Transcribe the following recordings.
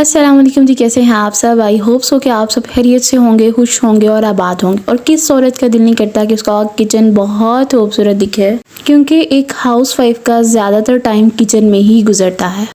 अस्सलाम वालेकुम जी, कैसे हैं आप सब। आई होप सो कि आप सब खैरियत से होंगे, खुश होंगे और आबाद होंगे। और किस औरत का दिल नहीं करता कि उसका किचन बहुत खूबसूरत दिखे, क्योंकि एक हाउस वाइफ का ज़्यादातर टाइम किचन में ही गुजरता है।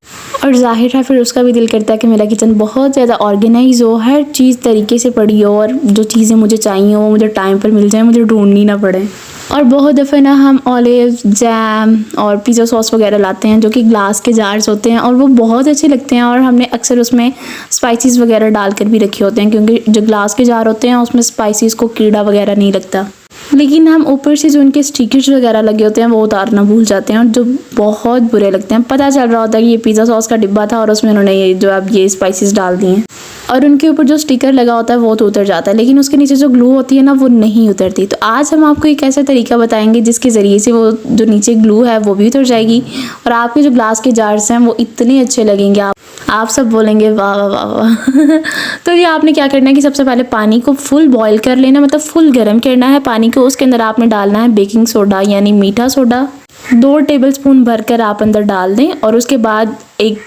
और जाहिर है फिर उसका भी दिल करता है कि मेरा किचन बहुत ज़्यादा ऑर्गेनाइज हो, हर चीज़ तरीके से पड़ी हो और जो चीज़ें मुझे चाहिए वो मुझे टाइम पर मिल जाए, मुझे ढूंढनी ना पड़े। और बहुत दफ़े ना हम ऑलिव, जैम और पिज़्ज़ा सॉस वगैरह लाते हैं जो कि ग्लास के जार्स होते हैं और वो बहुत अच्छे लगते हैं। और हमने अक्सर उसमें स्पाइसेस वगैरह डालकर भी रखे होते हैं, क्योंकि जो ग्लास के जार होते हैं उसमें स्पाइसेस को कीड़ा वगैरह नहीं लगता। लेकिन हम ऊपर से जो उनके स्टिकर्स वगैरह लगे होते हैं वो उतारना भूल जाते हैं, और जो बहुत बुरे लगते हैं। पता चल रहा होता है कि ये पिज़्ज़ा सॉस का डिब्बा था और उसमें उन्होंने ये जो अब ये स्पाइसेस डाल दिए हैं, और उनके ऊपर जो स्टिकर लगा होता है वो तो उतर जाता है, लेकिन उसके नीचे जो ग्लू होती है ना वो नहीं उतरती। तो आज हम आपको एक ऐसा तरीका बताएंगे जिसके ज़रिए से वो जो नीचे ग्लू है वो भी उतर जाएगी और आपके जो ग्लास के जार्स हैं वो इतने अच्छे लगेंगे, आप सब बोलेंगे वाह वाह वाह वाह। तो ये आपने क्या करना है कि सबसे पहले पानी को फुल बॉईल कर लेना, मतलब फुल गर्म करना है पानी को। उसके अंदर आपने डालना है बेकिंग सोडा यानी मीठा सोडा, 2 टेबलस्पून भरकर आप अंदर डाल दें। और उसके बाद एक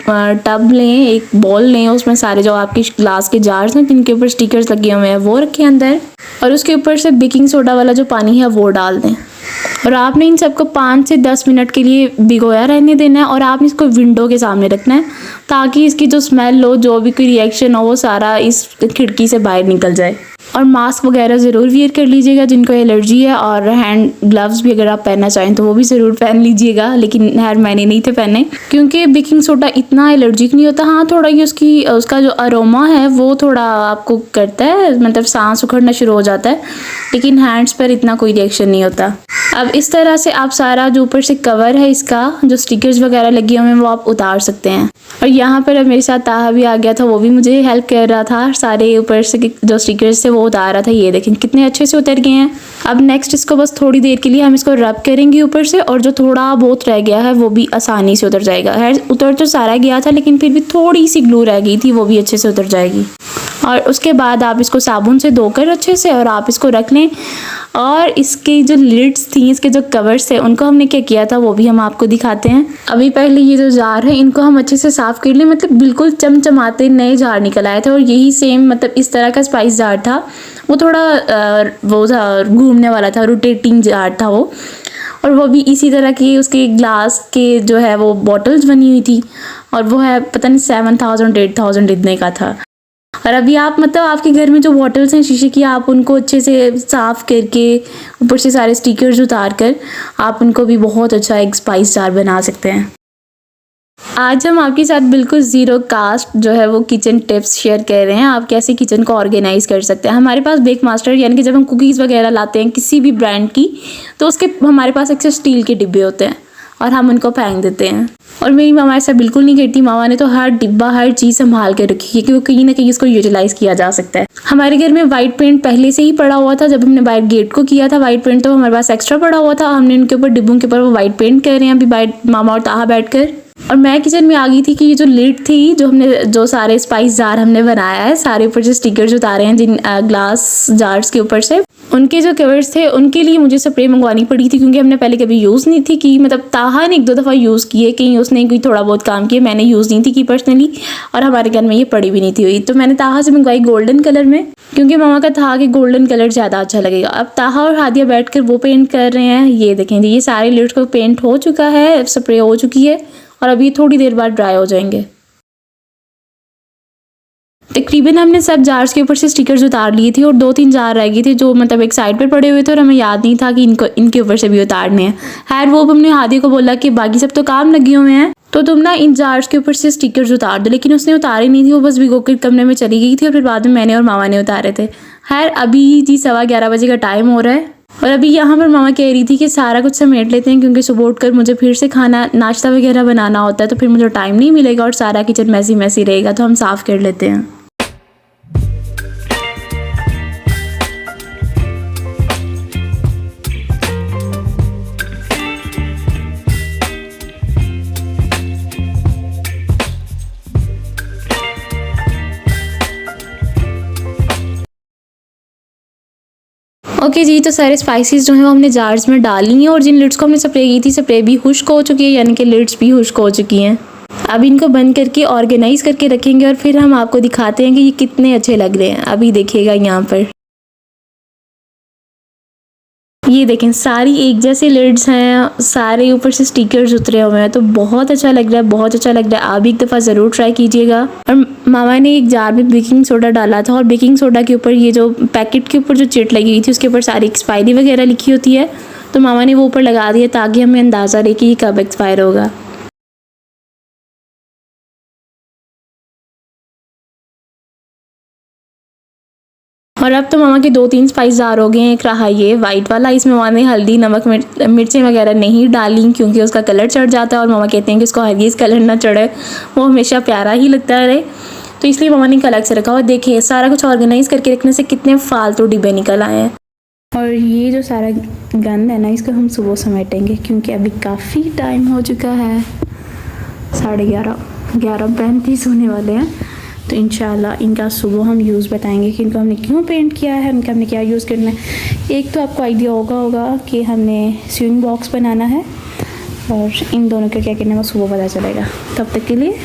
टब लें, एक बॉल लें, उसमें सारे जो आपके ग्लास के जार्स हैं जिनके ऊपर स्टिकर्स लगे हुए हैं वो रखें अंदर, और उसके ऊपर से बेकिंग सोडा वाला जो पानी है वो डाल दें। और आपने इन सबको 5 से 10 मिनट के लिए भिगोया रहने देना है। और आपने इसको विंडो के सामने रखना है ताकि इसकी जो स्मेल हो, जो भी कोई रिएक्शन हो, वो सारा इस खिड़की से बाहर निकल जाए। और मास्क वगैरह ज़रूर वियर कर लीजिएगा जिनको एलर्जी है, और हैंड ग्लव्स भी अगर आप पहनना चाहें तो वो भी ज़रूर पहन लीजिएगा। लेकिन खैर मैंने नहीं थे पहने, क्योंकि बेकिंग सोडा इतना एलर्जिक नहीं होता। हाँ, थोड़ा ये उसका जो अरोमा है वो थोड़ा आपको करता है, मतलब सांस उखड़ना शुरू हो जाता है, लेकिन हैंड्स पर इतना कोई रिएक्शन नहीं होता। अब इस तरह से आप सारा जो ऊपर से कवर है इसका, जो स्टिकर्स वगैरह लगे हुए हैं वो आप उतार सकते हैं। और यहाँ पर अब मेरे साथ ताहा भी आ गया था, वो भी मुझे हेल्प कर रहा था। सारे ऊपर से जो स्टिकर्स थे वो उतार रहा था। ये देखें कितने अच्छे से उतर गए हैं। अब नेक्स्ट इसको बस थोड़ी देर के लिए हम इसको रब करेंगे ऊपर से, और जो थोड़ा बहुत रह गया है वो भी आसानी से उतर जाएगा। है उतर तो सारा गया था, लेकिन फिर भी थोड़ी सी ग्लू रह गई थी, वो भी अच्छे से उतर जाएगी। और उसके बाद आप इसको साबुन से धोकर अच्छे से और आप इसको रख लें। और इसकी जो लिड्स थी, इसके जो कवर्स थे, उनको हमने क्या किया था वो भी हम आपको दिखाते हैं। अभी पहले ये जो जार है इनको हम अच्छे से साफ़ कर लें, मतलब बिल्कुल चमचमाते नए जार निकल आए थे। और यही सेम मतलब इस तरह का स्पाइस जार था, वो थोड़ा वो था घूमने वाला था, रोटेटिंग जार था वो। और वो भी इसी तरह की उसके ग्लास के जो है वो बॉटल्स बनी हुई थी, और वो है पता नहीं 7,000 8,000 इतने का था। और अभी आप मतलब आपके घर में जो बॉटल्स हैं शीशे की, आप उनको अच्छे से साफ़ करके ऊपर से सारे स्टिकर्स उतार कर आप उनको भी बहुत अच्छा एक स्पाइस जार बना सकते हैं। आज हम आपके साथ बिल्कुल ज़ीरो कास्ट जो है वो किचन टिप्स शेयर कर रहे हैं, आप कैसे किचन को ऑर्गेनाइज कर सकते हैं। हमारे पास बेक मास्टर यानी कि जब हम कुकीज़ वगैरह लाते हैं किसी भी ब्रांड की, तो उसके हमारे पास अक्सर स्टील के डिब्बे होते हैं और हम उनको फेंक देते हैं। और मेरी मामा ऐसा बिल्कुल नहीं करती। मामा ने तो हर डिब्बा, हर चीज़ संभाल कर रखी है, क्योंकि कहीं ना कहीं इसको यूटिलाइज़ किया जा सकता है। हमारे घर में वाइट पेंट पहले से ही पड़ा हुआ था, जब हमने बाहर गेट को किया था वाइट पेंट तो हमारे पास एक्स्ट्रा पड़ा हुआ था। हमने उनके ऊपर डिब्बों के ऊपर वो वाइट पेंट कर रहे हैं अभी मामा और ताहा बैठ कर। और मैं किचन में आ गई थी कि ये जो लिड थी, जो सारे स्पाइस जार हमने बनाया है, सारे ऊपर जो स्टिकर्स उतारे हैं जिन ग्लास जार्स के ऊपर से, उनके जो कवर्स थे उनके लिए मुझे स्प्रे मंगवानी पड़ी थी, क्योंकि हमने पहले कभी यूज़ नहीं थी की। मतलब ताहा ने 1-2 दफ़ा यूज़ किए, कहीं उसने कोई थोड़ा बहुत काम किया, मैंने यूज़ नहीं थी की पर्सनली, और हमारे घर में ये पड़ी भी नहीं थी हुई। तो मैंने ताहा से मंगवाई गोल्डन कलर में, क्योंकि मामा का था कि गोल्डन कलर ज़्यादा अच्छा लगेगा। अब ताहा और हादिया बैठ कर वो पेंट कर रहे हैं। ये देखें, ये सारे लिड्स को पेंट हो चुका है, स्प्रे हो चुकी है, और अभी थोड़ी देर बाद ड्राई हो जाएंगे। तकरीबन हमने सब जार्स के ऊपर से स्टिकर्स उतार लिए थे, और 2-3 जार रह गए थे जो मतलब एक साइड पर पड़े हुए थे, और हमें याद नहीं था कि इनके ऊपर से भी उतारने हैं। खैर वो हमने हादी को बोला कि बाकी सब तो काम लगे हुए हैं, तो तुम ना इन जार्स के ऊपर से स्टिकर्स उतार दो, लेकिन उसने उतारी नहीं थी, वो बस भिगो कर कमरे में चली गई थी, और फिर बाद में मैंने और मामा ने उतारे थे। खैर अभी जी 11:15 बजे का टाइम हो रहा है, और अभी यहाँ पर मामा कह रही थी कि सारा कुछ समेट लेते हैं, क्योंकि सुबह उठकर मुझे फिर से खाना नाश्ता वगैरह बनाना होता है, तो फिर मुझे टाइम नहीं मिलेगा और सारा किचन मैसी मैसी रहेगा, तो हम साफ़ कर लेते हैं। ओके जी, तो सारे स्पाइसेस जो हैं वो हमने जार्स में डाल ली हैं, और जिन लिड्स को हमने स्प्रे की थी स्प्रे भी खुश्क हो चुकी है, यानी कि लिड्स भी खुश्क हो चुकी हैं। अब इनको बंद करके ऑर्गेनाइज करके रखेंगे और फिर हम आपको दिखाते हैं कि ये कितने अच्छे लग रहे हैं। अभी देखिएगा यहाँ पर ये देखें सारी एक जैसे लिड्स हैं, सारे ऊपर से स्टिकर्स उतरे हुए हैं, तो बहुत अच्छा लग रहा है, बहुत अच्छा लग रहा है। आप भी एक दफ़ा ज़रूर ट्राई कीजिएगा। और मामा ने एक जार में बेकिंग सोडा डाला था और बेकिंग सोडा के ऊपर ये जो पैकेट के ऊपर जो चिट लगी हुई थी उसके ऊपर सारी एक्सपायरी वगैरह लिखी होती है, तो मामा ने वो ऊपर लगा दिया ताकि हमें अंदाज़ा रहे कि ये कब एक्सपायर होगा। और अब तो मामा के 2-3 स्पाइस जार हो गए हैं। एक रहा ये वाइट वाला, इसमें मामा ने हल्दी नमक मिर्चें वगैरह नहीं डाली क्योंकि उसका कलर चढ़ जाता है और मामा कहते हैं कि इसको हरगिज़ कलर ना चढ़े, वो हमेशा प्यारा ही लगता रहे, तो इसलिए मामा ने अलग से रखा। और देखिए सारा कुछ ऑर्गेनाइज करके रखने से कितने फालतू डिब्बे निकल आए हैं। और ये जो सारा गंद है ना, इसको हम सुबह समेटेंगे क्योंकि अभी काफ़ी टाइम हो चुका है, 11:35 होने वाले हैं। तो इंशाल्लाह इनका सुबह हम यूज़ बताएंगे कि इनको हमने क्यों पेंट किया है, इनका हमने क्या यूज़ करना है। एक तो आपको आइडिया होगा कि हमने स्विंग बॉक्स बनाना है और इन दोनों का क्या करना है वो सुबह पता चलेगा। तब तक के लिए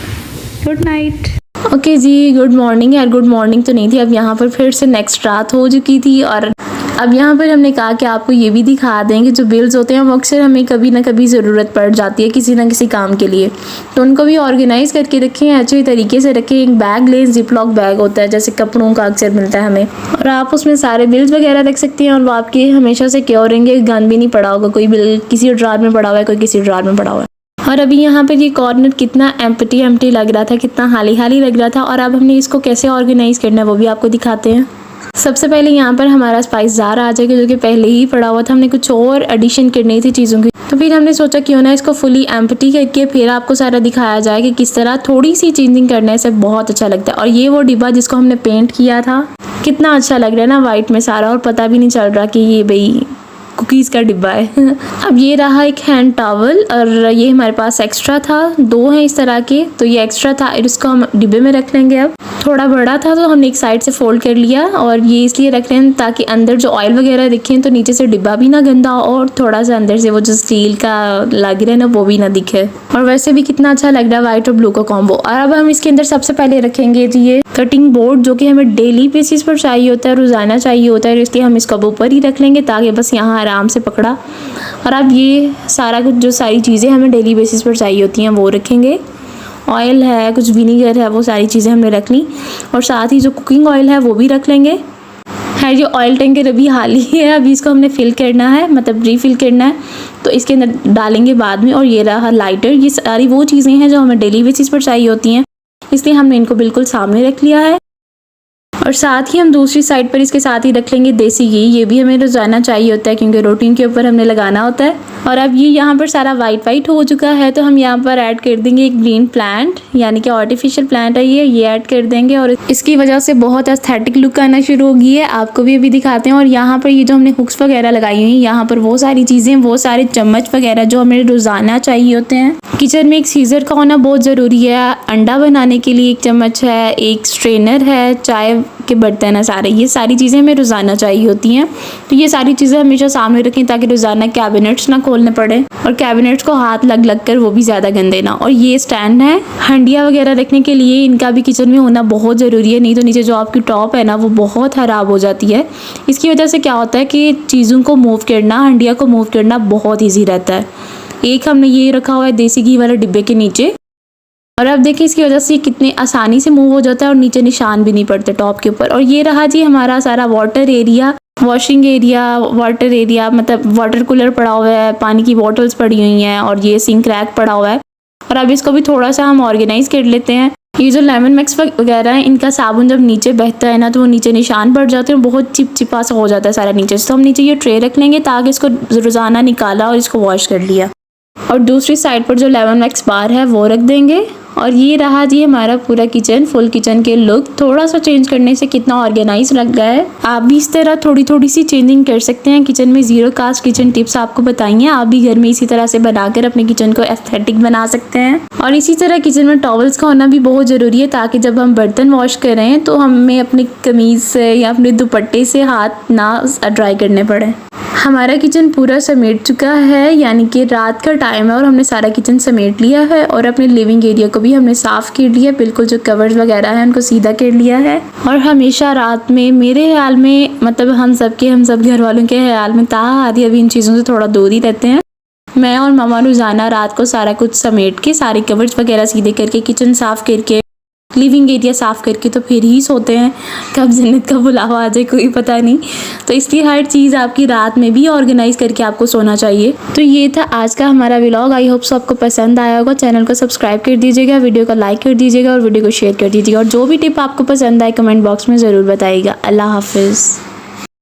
गुड नाइट। ओके जी, गुड मॉर्निंग। यार गुड मॉर्निंग तो नहीं थी, अब यहाँ पर फिर से नेक्स्ट रात हो चुकी थी और अब यहाँ पर हमने कहा कि आपको ये भी दिखा दें कि जो बिल्स होते हैं वो अक्सर हमें कभी ना कभी ज़रूरत पड़ जाती है किसी ना किसी काम के लिए, तो उनको भी ऑर्गेनाइज़ करके रखें, अच्छे तरीके से रखें। एक बैग लें, जिपलॉक बैग होता है जैसे कपड़ों का अक्सर मिलता है हमें, और आप उसमें सारे बिल्स वगैरह रख सकते हैं और वो आपके हमेशा सिक्योर रहेंगे, गंद भी नहीं पड़ा होगा, कोई बिल किसी ड्रॉर में पड़ा हुआ है, कोई किसी ड्रॉर में पड़ा हुआ है। और अभी यहाँ पर ये कॉर्नर कितना एम्प्टी लग रहा था, कितना खाली लग रहा था, और अब हमने इसको कैसे ऑर्गेनाइज़ करना है वो भी आपको दिखाते हैं। सबसे पहले यहाँ पर हमारा स्पाइस जार आ जाएगा जो कि पहले ही पड़ा हुआ था, हमने कुछ और एडिशन करनी थी चीज़ों की, तो फिर हमने सोचा क्यों ना इसको फुली एम्प्टी करके फिर आपको सारा दिखाया जाए कि किस तरह थोड़ी सी चेंजिंग करने से बहुत अच्छा लगता है। और ये वो डिब्बा जिसको हमने पेंट किया था, कितना अच्छा लग रहा है ना वाइट में सारा, और पता भी नहीं चल रहा कि ये भाई कुकीज़ का डिब्बा है। अब ये रहा एक हैंड टॉवल, और ये हमारे पास एक्स्ट्रा था, 2 हैं इस तरह के, तो ये एक्स्ट्रा था, इसको हम डिब्बे में रख लेंगे। अब थोड़ा बड़ा था तो हमने एक साइड से फोल्ड कर लिया, और ये इसलिए रख रहे हैं ताकि अंदर जो ऑयल वगैरह रखें तो नीचे से डिब्बा भी ना गंदा हो और थोड़ा सा अंदर से वो जो स्टील का लग रहा है ना वो भी ना दिखे। और वैसे भी कितना अच्छा लग रहा है वाइट और ब्लू का कॉम्बो। और अब हम इसके अंदर सबसे पहले रखेंगे जी ये कटिंग बोर्ड, जो कि हमें डेली बेसिस पर चाहिए होता है, रोज़ाना चाहिए होता है, इसलिए हम इसको ऊपर ही रख लेंगे ताकि बस यहाँ आराम से पकड़ा। और अब ये सारा कुछ जो सारी चीज़ें हमें डेली बेसिस पर चाहिए होती हैं वो रखेंगे। ऑयल है, कुछ विनीगर है, वो सारी चीज़ें हमने रख ली, और साथ ही जो कुकिंग ऑयल है वो भी रख लेंगे। है ये ऑयल टैंकर अभी हाल ही है, अभी इसको हमने फिल करना है, मतलब रीफिल करना है, तो इसके अंदर डालेंगे बाद में। और ये रहा लाइटर, ये सारी वो चीज़ें हैं जो हमें डेली बेसिस पर चाहिए होती हैं, इसलिए हमने इनको बिल्कुल सामने रख लिया है। और साथ ही हम दूसरी साइड पर इसके साथ ही रख लेंगे देसी घी, ये भी हमें रोज़ाना चाहिए होता है क्योंकि रोटी के ऊपर हमने लगाना होता है। और अब ये यहाँ पर सारा वाइट हो चुका है, तो हम यहाँ पर ऐड कर देंगे एक ग्रीन प्लांट, यानी कि आर्टिफिशियल प्लांट है ये ऐड कर देंगे, और इसकी वजह से बहुत एस्थेटिक लुक आना शुरू हो गई है। आपको भी अभी दिखाते हैं। और यहाँ पर ये जो हमने हुक्स वगैरह लगाई हुई हैं, यहाँ पर वो सारी चीज़ें, वो सारे चम्मच वगैरह जो हमें रोज़ाना चाहिए होते हैं। किचन में एक सीजर का होना बहुत ज़रूरी है, अंडा बनाने के लिए एक चम्मच है, एक स्ट्रेनर है, चाय के बर्तन है, सारे ये सारी चीज़ें हमें रोज़ाना चाहिए होती हैं। तो ये सारी चीज़ें हमेशा सामने रखें ताकि रोज़ाना कैबिनेट्स ना खोलने पड़े, और कैबिनेट्स को हाथ लग कर वो भी ज़्यादा गंदे ना। और ये स्टैंड है हंडिया वगैरह रखने के लिए, इनका भी किचन में होना बहुत ज़रूरी है, नहीं तो नीचे जो आपकी टॉप है ना वो बहुत ख़राब हो जाती है। इसकी वजह से क्या होता है कि चीज़ों को मूव करना, हंडिया को मूव करना बहुत ईजी रहता है। एक हमने ये रखा हुआ है देसी घी वाले डिब्बे के नीचे, और अब देखिए इसकी वजह से कितनी आसानी से मूव हो जाता है और नीचे निशान भी नहीं पड़ते टॉप के ऊपर। और ये रहा जी हमारा सारा water area, washing area, water area, मतलब वाटर कूलर पड़ा हुआ है, पानी की बॉटल्स पड़ी हुई हैं, और ये सिंक रैक पड़ा हुआ है। और अब इसको भी थोड़ा सा हम ऑर्गेनाइज कर लेते हैं। ये जो लेमन मैक्स वगैरह है, इनका साबुन जब नीचे बहता है ना तो वो नीचे निशान पड़ जाते हैं, बहुत चिपचिपा सा हो जाता है सारा नीचे से। तो हम नीचे ये ट्रे रख लेंगे ताकि इसको रोज़ाना निकाला और इसको वॉश कर लिया। और दूसरी साइड पर जो लेमन मैक्स बार है वो रख देंगे, और ये रहा जी हमारा पूरा किचन, फुल किचन के लुक। थोड़ा सा चेंज करने से कितना ऑर्गेनाइज लग गया है। आप भी इस तरह थोड़ी थोड़ी सी चेंजिंग कर सकते हैं किचन में। जीरो कास्ट किचन टिप्स आपको बताई हैं, आप भी घर में इसी तरह से बनाकर अपने किचन को एस्थेटिक बना सकते हैं। और इसी तरह किचन में टॉवल्स का होना भी बहुत ज़रूरी है, ताकि जब हम बर्तन वॉश करें तो हमें अपनी कमीज़ से या अपने दुपट्टे से हाथ ना ड्राई करने पड़े। हमारा किचन पूरा समेट चुका है, यानी कि रात का टाइम है और हमने सारा किचन समेट लिया है। और अपने लिविंग एरिया को भी हमने साफ़ कर लिया, बिल्कुल जो कवर्स वगैरह हैं उनको सीधा कर लिया है। और हमेशा रात में मेरे ख्याल में, मतलब हम सब घर वालों के ख्याल में आदि अभी इन चीज़ों से थोड़ा दूर ही रहते हैं। मैं और मामा रोज़ाना रात को सारा कुछ समेट के, सारे कवर्स वगैरह सीधे करके, किचन साफ़ करके, लिविंग एरिया साफ़ करके तो फिर ही सोते हैं। कब जन्नत का बुलावा आ जाए कोई पता नहीं। तो इसलिए हर चीज़ आपकी रात में भी ऑर्गेनाइज करके आपको सोना चाहिए। तो ये था आज का हमारा व्लॉग। आई होप सो आपको पसंद आया होगा। चैनल को सब्सक्राइब कर दीजिएगा, वीडियो को लाइक कर दीजिएगा और वीडियो को शेयर कर दीजिएगा। और जो भी टिप आपको पसंद आए कमेंट बॉक्स में ज़रूर बताइएगा। अल्लाह हाफिज़।